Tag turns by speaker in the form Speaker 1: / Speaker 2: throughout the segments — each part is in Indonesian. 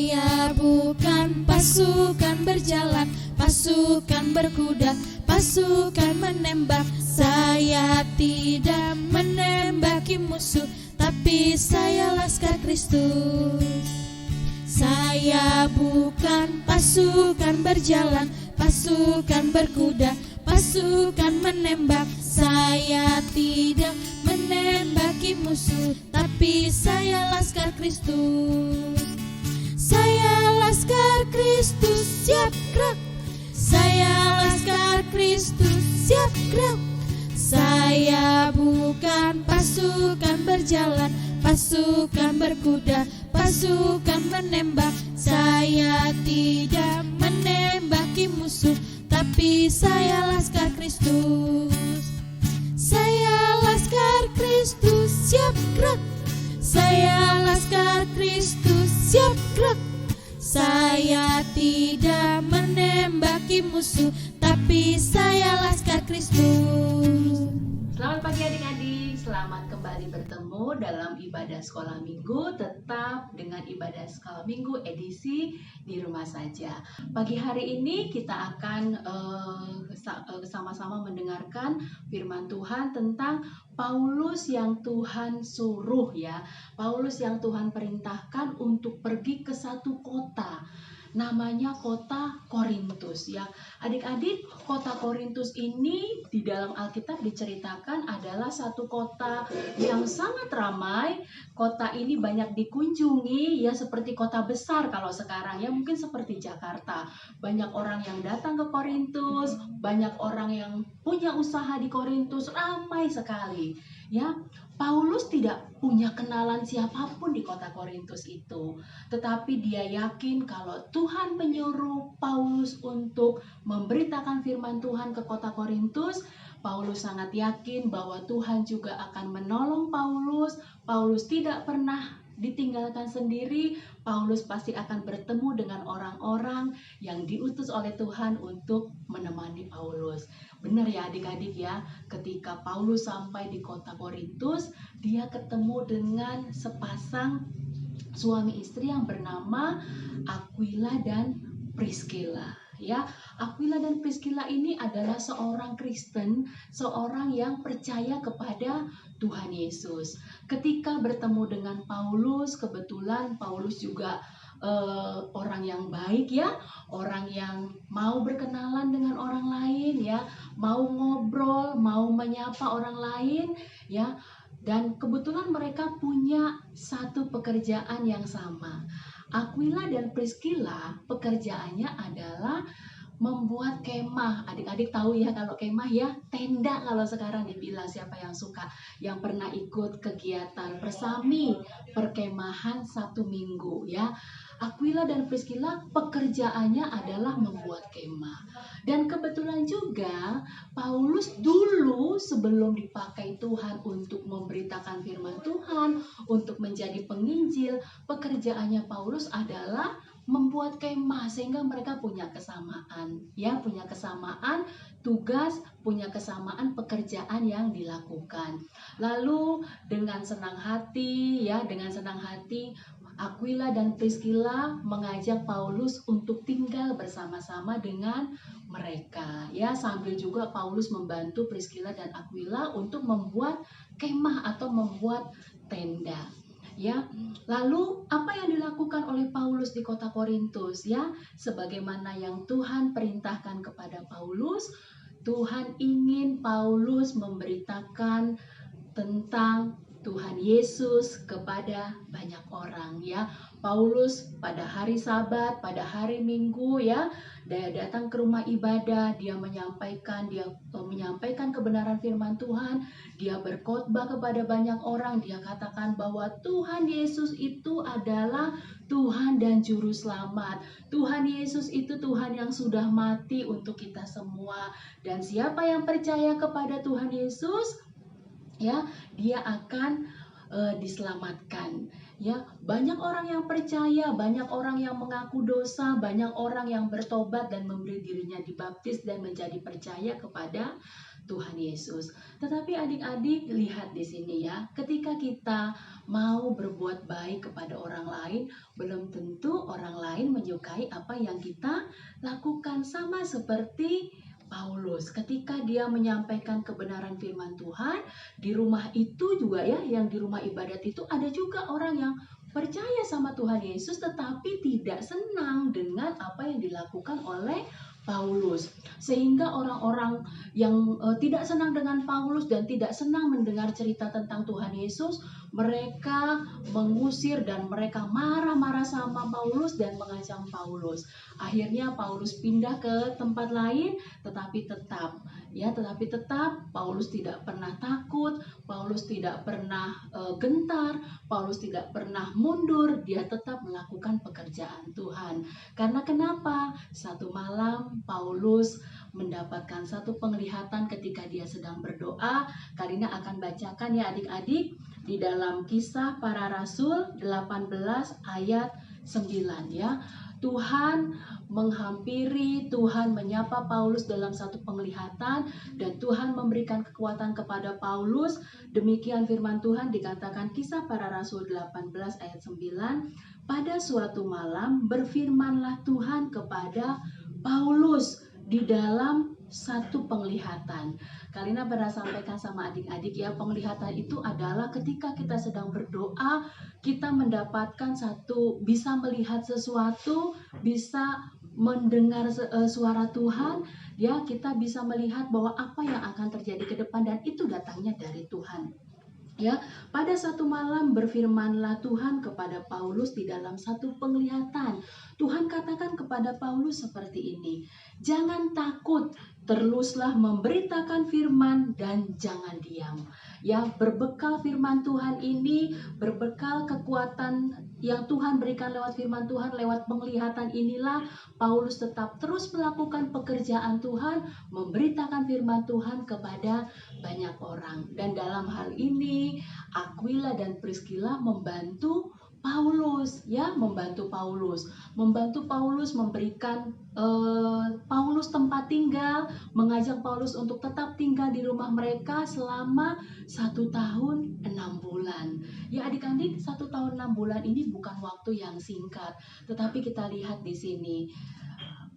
Speaker 1: Saya bukan pasukan berjalan, pasukan berkuda, pasukan menembak. Saya tidak menembaki musuh, tapi saya laskar Kristus. Saya bukan pasukan berjalan, pasukan berkuda, pasukan menembak. Saya tidak menembaki musuh, tapi saya laskar Kristus. Saya laskar Kristus, siap gerak. Saya laskar Kristus, siap gerak. Saya bukan pasukan berjalan, pasukan berkuda, pasukan menembak. Saya tidak menembaki musuh, tapi saya laskar Kristus. Saya laskar Kristus, siap gerak. Saya laskar Kristus, siap gerak. Saya tidak menembaki musuh, tapi saya laskar Kristus.
Speaker 2: Selamat pagi adik-adik, selamat kembali bertemu dalam ibadah sekolah minggu, tetap dengan ibadah sekolah minggu edisi di rumah saja. Pagi hari ini kita akan sama-sama mendengarkan firman Tuhan tentang Paulus yang Tuhan suruh ya. Paulus yang Tuhan perintahkan untuk pergi ke satu kota. Namanya kota Korintus ya. Adik-adik, kota Korintus ini di dalam Alkitab diceritakan adalah satu kota yang sangat ramai. Kota ini banyak dikunjungi ya, seperti kota besar kalau sekarang ya, mungkin seperti Jakarta. Banyak orang yang datang ke Korintus, banyak orang yang punya usaha di Korintus, ramai sekali ya. Paulus tidak punya kenalan siapapun di kota Korintus itu, tetapi dia yakin kalau Tuhan menyuruh Paulus untuk memberitakan firman Tuhan ke kota Korintus. Paulus sangat yakin bahwa Tuhan juga akan menolong Paulus. Paulus tidak pernah ditinggalkan sendiri. Paulus pasti akan bertemu dengan orang-orang yang diutus oleh Tuhan untuk menemani Paulus. Benar ya adik-adik ya, ketika Paulus sampai di kota Korintus, dia ketemu dengan sepasang suami istri yang bernama Aquila dan Priscilla. Ya, Aquila dan Priscilla ini adalah seorang Kristen, seorang yang percaya kepada Tuhan Yesus. Ketika bertemu dengan Paulus, kebetulan Paulus juga orang yang baik ya, orang yang mau berkenalan dengan orang lain ya, mau ngobrol, mau menyapa orang lain ya. Dan kebetulan mereka punya satu pekerjaan yang sama. Aquila dan Priscilla pekerjaannya adalah membuat kemah. Adik-adik tahu ya kalau kemah ya, tenda kalau sekarang dibilang. Siapa yang suka, yang pernah ikut kegiatan persami, perkemahan 1 minggu ya. Aquila dan Priscilla pekerjaannya adalah membuat kemah. Dan kebetulan juga Paulus dulu sebelum dipakai Tuhan untuk memberitakan firman Tuhan, untuk menjadi penginjil, pekerjaannya Paulus adalah membuat kemah, sehingga mereka punya kesamaan ya, punya kesamaan tugas, punya kesamaan pekerjaan yang dilakukan. Lalu dengan senang hati ya, dengan senang hati Aquila dan Priscilla mengajak Paulus untuk tinggal bersama-sama dengan mereka ya, sambil juga Paulus membantu Priscilla dan Aquila untuk membuat kemah atau membuat tenda. Ya, lalu apa yang dilakukan oleh Paulus di kota Korintus ya? Sebagaimana yang Tuhan perintahkan kepada Paulus, Tuhan ingin Paulus memberitakan tentang Tuhan Yesus kepada banyak orang ya. Paulus pada hari Sabat, pada hari Minggu ya, dia datang ke rumah ibadah, dia menyampaikan kebenaran firman Tuhan, dia berkhotbah kepada banyak orang, dia katakan bahwa Tuhan Yesus itu adalah Tuhan dan Juru Selamat. Tuhan Yesus itu Tuhan yang sudah mati untuk kita semua, dan siapa yang percaya kepada Tuhan Yesus ya, dia akan diselamatkan. Ya, banyak orang yang percaya, banyak orang yang mengaku dosa, banyak orang yang bertobat dan memberi dirinya dibaptis dan menjadi percaya kepada Tuhan Yesus. Tetapi adik-adik lihat di sini ya, ketika kita mau berbuat baik kepada orang lain, belum tentu orang lain menyukai apa yang kita lakukan. Sama seperti Paulus, ketika dia menyampaikan kebenaran firman Tuhan, di rumah itu juga ya, yang di rumah ibadat itu ada juga orang yang percaya sama Tuhan Yesus tetapi tidak senang dengan apa yang dilakukan oleh Paulus. Sehingga orang-orang yang tidak senang dengan Paulus dan tidak senang mendengar cerita tentang Tuhan Yesus, mereka mengusir dan mereka marah-marah sama Paulus dan mengancam Paulus. Akhirnya Paulus pindah ke tempat lain, tetapi tetap Paulus tidak pernah takut, Paulus tidak pernah gentar, Paulus tidak pernah mundur, dia tetap melakukan pekerjaan Tuhan. Karena kenapa? Satu malam Paulus mendapatkan satu penglihatan ketika dia sedang berdoa. Karina akan bacakan ya adik-adik di dalam Kisah Para Rasul 18 ayat 9 ya. Tuhan menghampiri, Tuhan menyapa Paulus dalam satu penglihatan dan Tuhan memberikan kekuatan kepada Paulus. Demikian firman Tuhan dikatakan Kisah Para Rasul 18 ayat 9. Pada suatu malam berfirmanlah Tuhan kepada Paulus di dalam satu penglihatan. Karina pernah sampaikan sama adik-adik ya, penglihatan itu adalah ketika kita sedang berdoa, kita mendapatkan bisa melihat sesuatu, bisa mendengar suara Tuhan, ya kita bisa melihat bahwa apa yang akan terjadi ke depan dan itu datangnya dari Tuhan. Ya, pada satu malam berfirmanlah Tuhan kepada Paulus di dalam satu penglihatan. Tuhan katakan kepada Paulus seperti ini, jangan takut, teruslah memberitakan firman dan jangan diam. Ya, berbekal firman Tuhan ini, berbekal kekuatan yang Tuhan berikan lewat firman Tuhan, lewat penglihatan inilah Paulus tetap terus melakukan pekerjaan Tuhan, memberitakan firman Tuhan kepada banyak orang. Dan dalam hal ini Aquila dan Priscilla membantu Paulus memberikan Paulus tempat tinggal, mengajak Paulus untuk tetap tinggal di rumah mereka selama 1 tahun 6 bulan. Ya adik-adik, 1 tahun 6 bulan ini bukan waktu yang singkat, tetapi kita lihat di sini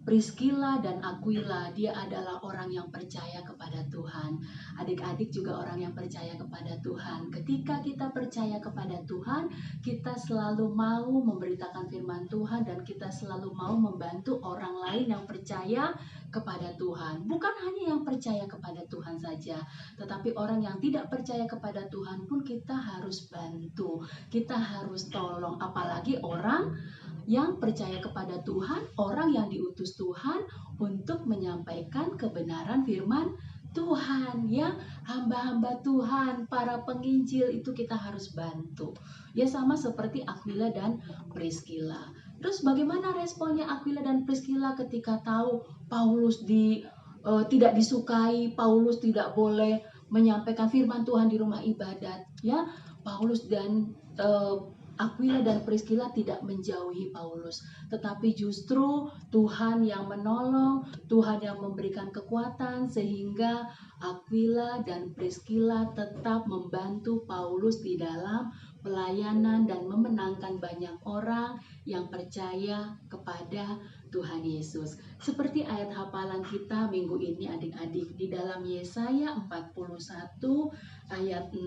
Speaker 2: Priscilla dan Aquila, dia adalah orang yang percaya kepada Tuhan. Adik-adik juga orang yang percaya kepada Tuhan. Ketika kita percaya kepada Tuhan, kita selalu mau memberitakan firman Tuhan dan kita selalu mau membantu orang lain yang percaya kepada Tuhan. Bukan hanya yang percaya kepada Tuhan saja, tetapi orang yang tidak percaya kepada Tuhan pun kita harus bantu, kita harus tolong. Apalagi orang yang percaya kepada Tuhan, orang yang diutus Tuhan untuk menyampaikan kebenaran firman Tuhan, ya hamba-hamba Tuhan, para penginjil itu kita harus bantu. Ya sama seperti Aquila dan Priscilla. Terus bagaimana responnya Aquila dan Priscilla ketika tahu Paulus tidak disukai, Paulus tidak boleh menyampaikan firman Tuhan di rumah ibadat, ya Paulus dan Aquila dan Priscilla tidak menjauhi Paulus, tetapi justru Tuhan yang menolong, Tuhan yang memberikan kekuatan sehingga Aquila dan Priscilla tetap membantu Paulus di dalam pelayanan dan memenangkan banyak orang yang percaya kepada Tuhan Yesus. Seperti ayat hafalan kita minggu ini adik-adik di dalam Yesaya 41 ayat 6.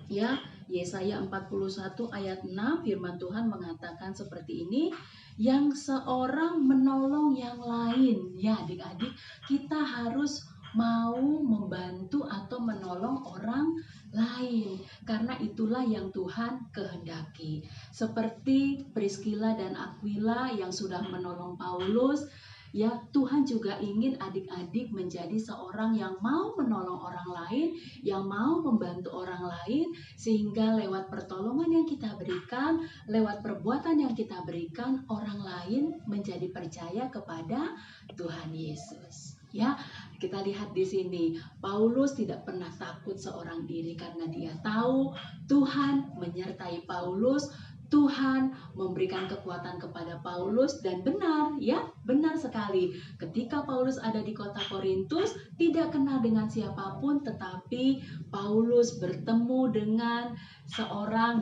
Speaker 2: Ya, Yesaya 41 ayat 6 firman Tuhan mengatakan seperti ini, yang seorang menolong yang lain. Ya adik-adik, kita harus mau membantu atau menolong orang lain, karena itulah yang Tuhan kehendaki. Seperti Priscilla dan Aquila yang sudah menolong Paulus, ya Tuhan juga ingin adik-adik menjadi seorang yang mau menolong orang lain, yang mau membantu orang lain, sehingga lewat pertolongan yang kita berikan, lewat perbuatan yang kita berikan, orang lain menjadi percaya kepada Tuhan Yesus. Ya, Kita lihat di sini, Paulus tidak pernah takut seorang diri karena dia tahu Tuhan menyertai Paulus. Tuhan memberikan kekuatan kepada Paulus, dan benar sekali. Ketika Paulus ada di kota Korintus, tidak kenal dengan siapapun, tetapi Paulus bertemu dengan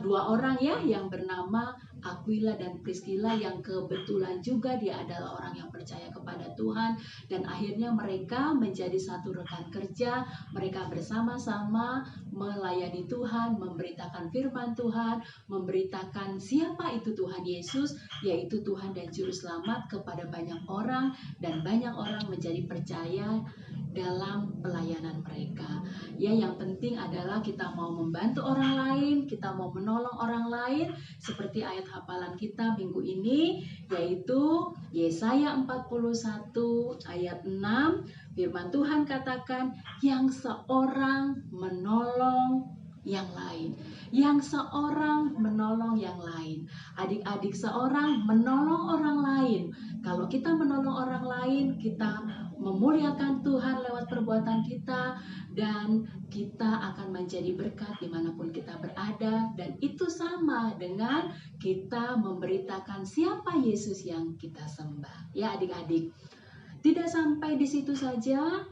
Speaker 2: dua orang yang bernama Aquila dan Priscilla, yang kebetulan juga dia adalah orang yang percaya kepada Tuhan, dan akhirnya mereka menjadi satu rekan kerja. Mereka bersama-sama melayani Tuhan, memberitakan firman Tuhan, memberitakan siapa itu Tuhan Yesus, yaitu Tuhan dan Juru Selamat kepada banyak orang, dan banyak orang menjadi percaya dalam pelayanan mereka. Ya, yang penting adalah kita mau membantu orang lain, kita mau menolong orang lain, seperti ayat hafalan kita minggu ini, yaitu Yesaya 41 ayat 6. Firman Tuhan katakan, yang seorang menolong yang lain. Yang seorang menolong yang lain. Adik-adik, seorang menolong orang lain. Kalau kita menolong orang lain, kita memuliakan Tuhan lewat perbuatan kita, dan kita akan menjadi berkat dimanapun kita berada. Dan itu sama dengan kita memberitakan siapa Yesus yang kita sembah. Ya adik-adik, tidak sampai di situ saja.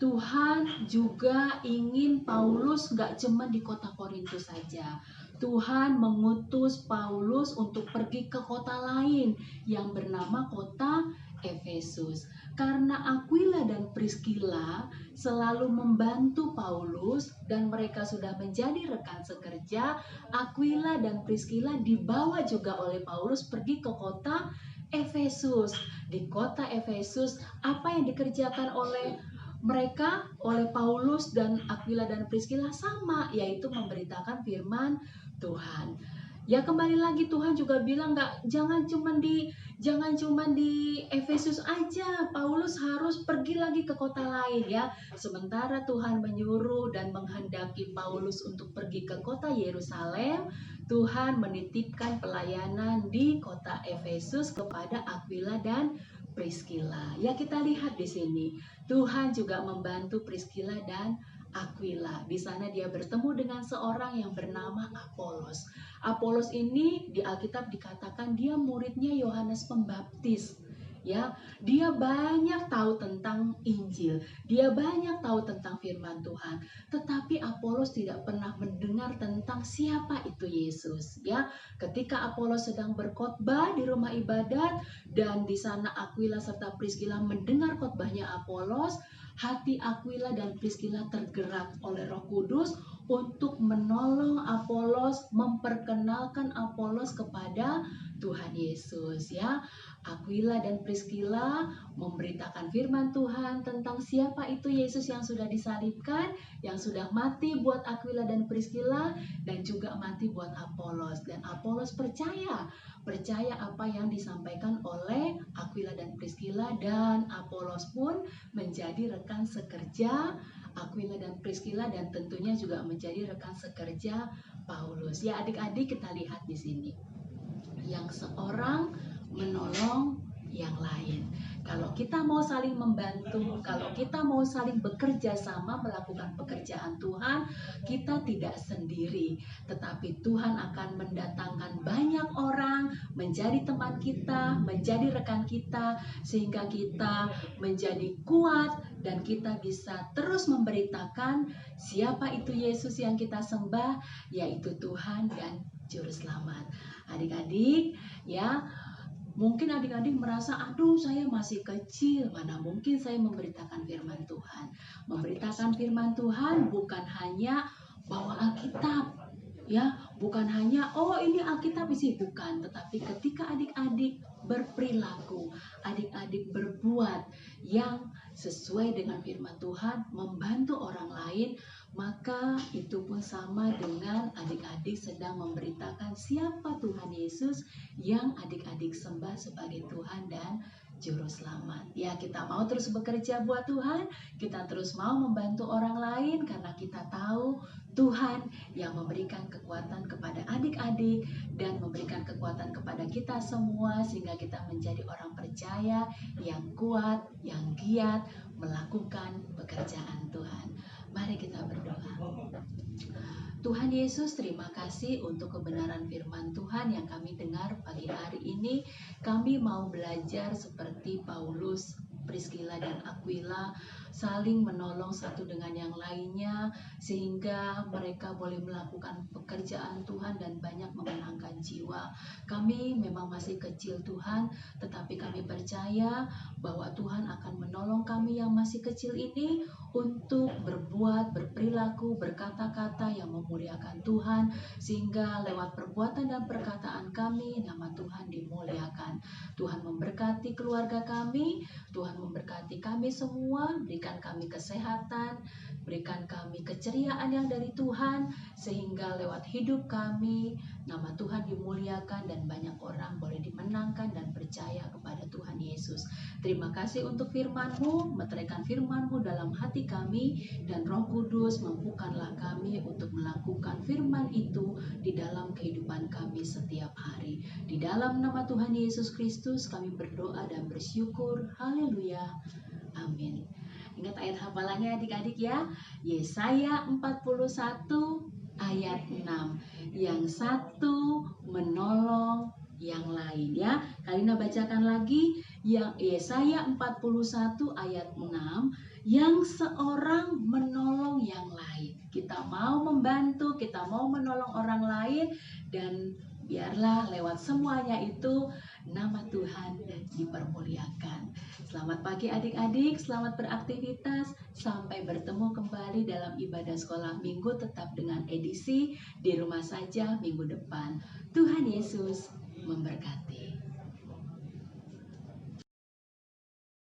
Speaker 2: Tuhan juga ingin Paulus gak cuma di kota Korintus saja. Tuhan mengutus Paulus untuk pergi ke kota lain yang bernama kota Efesus. Karena Aquila dan Priscilla selalu membantu Paulus dan mereka sudah menjadi rekan sekerja, Aquila dan Priscilla dibawa juga oleh Paulus pergi ke kota Efesus. Di kota Efesus, apa yang dikerjakan oleh mereka, oleh Paulus dan Aquila dan Priscilla sama, yaitu memberitakan firman Tuhan. Ya, kembali lagi Tuhan juga bilang jangan cuma di Efesus aja. Paulus harus pergi lagi ke kota lain ya. Sementara Tuhan menyuruh dan menghendaki Paulus untuk pergi ke kota Yerusalem, Tuhan menitipkan pelayanan di kota Efesus kepada Aquila dan Priscilla. Ya, kita lihat di sini. Tuhan juga membantu Priscilla dan Aquila. Di sana dia bertemu dengan seorang yang bernama Apolos. Apolos ini di Alkitab dikatakan dia muridnya Yohanes Pembaptis. Ya, dia banyak tahu tentang Injil, dia banyak tahu tentang firman Tuhan, tetapi Apolos tidak pernah mendengar tentang siapa itu Yesus. Ya, ketika Apolos sedang berkhotbah di rumah ibadat dan di sana Aquila serta Priscilla mendengar khotbahnya Apolos, hati Aquila dan Priscilla tergerak oleh Roh Kudus untuk menolong Apolos, memperkenalkan Apolos kepada Tuhan Yesus. Ya, Aquila dan Priscilla memberitakan firman Tuhan tentang siapa itu Yesus yang sudah disalibkan, yang sudah mati buat Aquila dan Priscilla, dan juga mati buat Apolos. Dan Apolos percaya apa yang disampaikan oleh Aquila dan Priscilla, dan Apolos pun menjadi rekan sekerja Aquila dan Priscilla, dan tentunya juga menjadi rekan sekerja Paulus. Ya adik-adik, kita lihat di sini. Yang seorang menolong yang lain. Kalau kita mau saling membantu, kalau kita mau saling bekerja sama melakukan pekerjaan Tuhan, kita tidak sendiri, tetapi Tuhan akan mendatangkan banyak orang menjadi teman kita, menjadi rekan kita, sehingga kita menjadi kuat dan kita bisa terus memberitakan siapa itu Yesus yang kita sembah, yaitu Tuhan dan Juru Selamat. Adik-adik, ya, mungkin adik-adik merasa, aduh saya masih kecil, mana mungkin saya memberitakan firman Tuhan. Memberitakan firman Tuhan bukan hanya bawa Alkitab, ya, bukan hanya oh ini Alkitab isi, bukan, tetapi ketika adik-adik berperilaku, adik-adik berbuat yang sesuai dengan firman Tuhan, membantu orang lain, maka itu pun sama dengan adik-adik sedang memberitakan siapa Tuhan Yesus yang adik-adik sembah sebagai Tuhan dan Juru Selamat. Ya, kita mau terus bekerja buat Tuhan, kita terus mau membantu orang lain karena kita tahu Tuhan yang memberikan kekuatan kepada adik-adik dan memberikan kekuatan kepada kita semua, sehingga kita menjadi orang percaya yang kuat, yang giat melakukan pekerjaan Tuhan. Mari kita berdoa. Tuhan Yesus, terima kasih untuk kebenaran firman Tuhan yang kami dengar pagi hari ini. Kami mau belajar seperti Paulus, Priscilla dan Aquila, saling menolong satu dengan yang lainnya, sehingga mereka boleh melakukan pekerjaan Tuhan dan banyak memenangkan jiwa. Kami memang masih kecil Tuhan, tetapi kami percaya bahwa Tuhan akan menolong kami yang masih kecil ini untuk berbuat, berperilaku, berkata-kata yang memuliakan Tuhan, sehingga lewat perbuatan dan perkataan kami, nama Tuhan dimuliakan. Tuhan memberkati keluarga kami, Tuhan memberkati kami semua, berikan kami kesehatan, berikan kami keceriaan yang dari Tuhan, sehingga lewat hidup kami, nama Tuhan dimuliakan dan banyak orang boleh dimenangkan dan percaya kepada Tuhan Yesus. Terima kasih untuk firman-Mu, meteraikan firman-Mu dalam hati kami, dan Roh Kudus mampukanlah kami untuk melakukan firman itu di dalam kehidupan kami setiap hari. Di dalam nama Tuhan Yesus Kristus kami berdoa dan bersyukur. Haleluya. Amin. Ingat ayat hafalannya adik-adik ya. Yesaya 41 ayat 6. Yang satu menolong yang lain ya. Kalina bacakan lagi yang Yesaya 41 ayat 6. Yang seorang menolong yang lain. Kita mau membantu, kita mau menolong orang lain, dan biarlah lewat semuanya itu nama Tuhan dipermuliakan. Selamat pagi adik-adik, selamat beraktivitas. Sampai bertemu kembali dalam ibadah sekolah minggu tetap dengan edisi di rumah saja minggu depan. Tuhan Yesus memberkati.